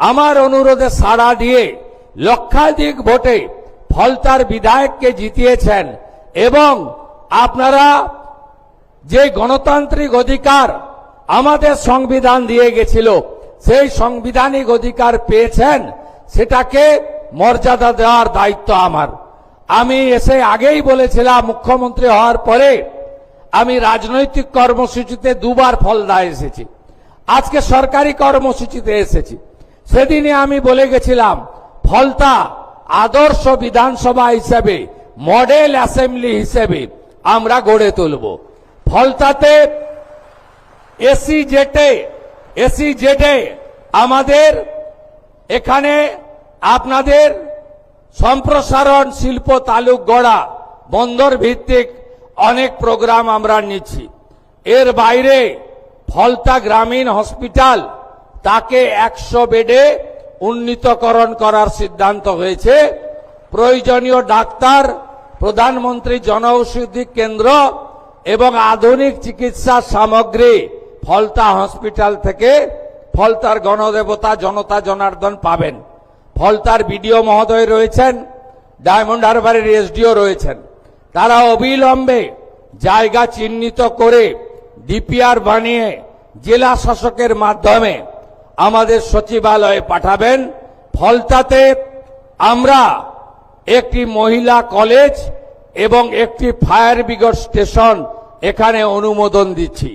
আমার অনুরোধে সাড়া দিয়ে লক্ষাধিক ভোটে ফলতার বিধায়ককে জিতিয়েছেন এবং আপনারা যে গণতান্ত্রিক অধিকার আমাদের সংবিধান দিয়ে গেছিল সেই সাংবিধানিক অধিকার পেয়েছেন, সেটাকে মর্যাদা দেওয়ার দায়িত্ব আমার। আমি এসে আগেই বলেছিলাম, মুখ্যমন্ত্রী হওয়ার পরে আমি রাজনৈতিক কর্মসূচিতে দুবার ফলদায় এসেছি, আজকে সরকারি কর্মসূচিতে এসেছি। সেদিনে আমি বলে গেছিলাম ফলতা আদর্শ বিধানসভা হিসেবে, মডেল অ্যাসেম্বলি হিসেবে আমরা গড়ে তুলব। ফলতাতে এসি জেটে আমাদের এখানে আপনাদের সম্প্রসারণ, শিল্প তালুক গড়া, বন্দর ভিত্তিক অনেক প্রোগ্রাম আমরা নিচ্ছি। এর বাইরে ফলতা গ্রামীণ হসপিটাল তাকে 100 বেডে উন্নীতকরণ করার সিদ্ধান্ত হয়েছে। প্রয়োজনীয় ডাক্তার, প্রধানমন্ত্রী জনঔষধি কেন্দ্র এবং আধুনিক চিকিৎসা সামগ্রী ফলতা হসপিটাল থেকে ফলতার গণদেবতা জনতা জনার্দন পাবেন। ফলতার বিডিও মহোদয় রয়েছেন, ডায়মন্ড হারবারের এসডিও রয়েছেন। তারা অবিলম্বে জায়গা চিহ্নিত করে ডিপিআর বানিয়ে জেলা শাসকের মাধ্যমে আমাদের সচিবালয়ে পাঠাবেন। ফলতাতে আমরা একটি মহিলা কলেজ এবং একটি ফায়ার ব্রিগেড স্টেশন এখানে অনুমোদন দিচ্ছি।